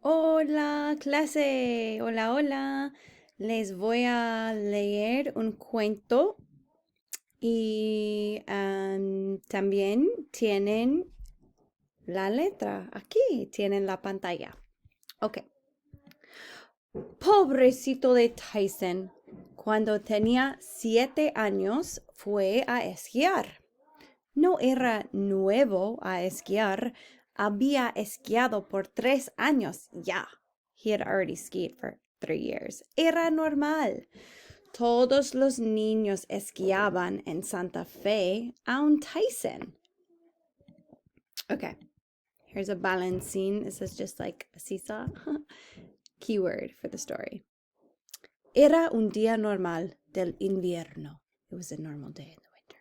Hola, clase. Hola, hola. Les voy a leer un cuento y también tienen la letra. Aquí tienen la pantalla. Ok. Pobrecito de Tyson. Cuando tenía 7 años fue a esquiar. No era nuevo a esquiar. Había esquiado por 3 años ya. He had already skied for 3 years. Era normal. Todos los niños esquiaban en Santa Fe, aun Tyson. Okay, here's a balancing. This is just like a seesaw. Keyword for the story. Era un día normal del invierno. It was a normal day in the winter.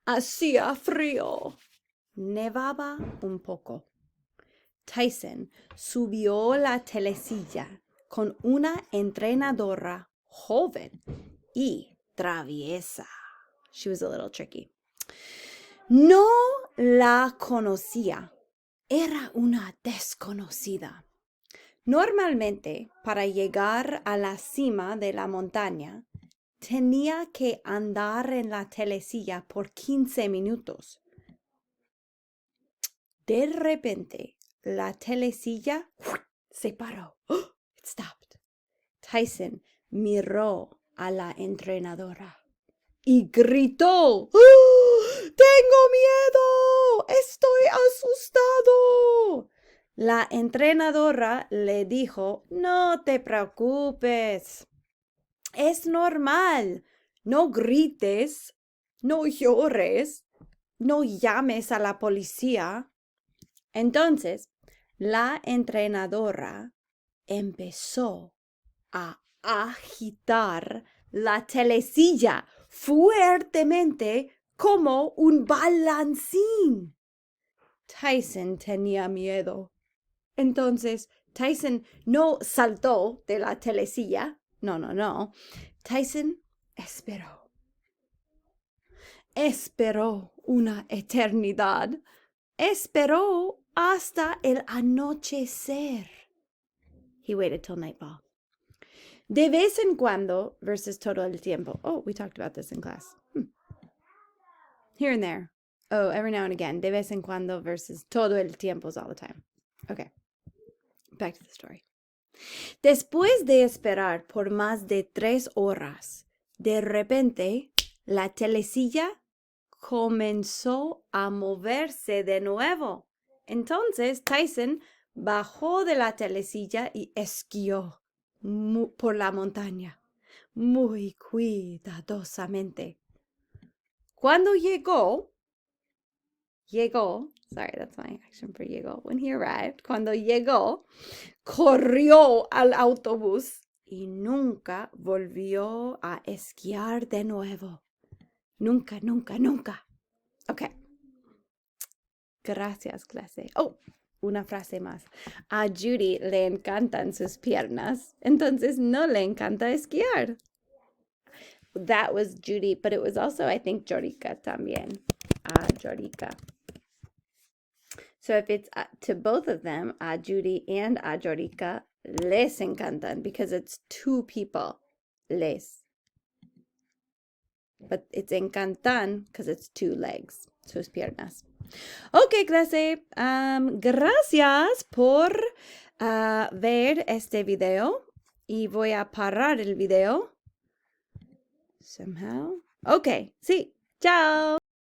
Hacía frío. Nevaba un poco. Tyson subió la telesilla con una entrenadora joven y traviesa. She was a little tricky. No la conocía. Era una desconocida. Normalmente, para llegar a la cima de la montaña, tenía que andar en la telesilla por 15 minutos. De repente, la telesilla se paró. Oh, it stopped. Tyson miró a la entrenadora y gritó: ¡Oh! ¡Tengo miedo! ¡Estoy asustado! La entrenadora le dijo: No te preocupes. Es normal. No grites, no llores, no llames a la policía. Entonces, la entrenadora empezó a agitar la telesilla fuertemente como un balancín. Tyson tenía miedo. Entonces, Tyson no saltó de la telesilla. No. Tyson esperó. Esperó una eternidad. Esperó hasta el anochecer. He waited till nightfall. De vez en cuando versus todo el tiempo. Oh, we talked about this in class. Here and there. Oh, every now and again. De vez en cuando versus todo el tiempo is all the time. Okay. Back to the story. Después de esperar por más de 3 horas, de repente la telesilla comenzó a moverse de nuevo. Entonces Tyson bajó de la telesilla y esquió por la montaña, muy cuidadosamente. Cuando llegó, sorry, that's my action for llegó, when he arrived, cuando llegó, corrió al autobús y nunca volvió a esquiar de nuevo. Nunca. Ok. Gracias, clase. Oh, una frase más. A Judy le encantan sus piernas, entonces no le encanta esquiar. That was Judy, but it was also, I think, Jorica también. A Jorica. So if it's to both of them, a Judy and a Jorica, les encantan because it's 2 people. Les. But it's encantan because it's 2 legs, sus piernas. Ok, clase. Gracias por ver este video. Y voy a parar el video. Somehow. Ok, sí. Chao.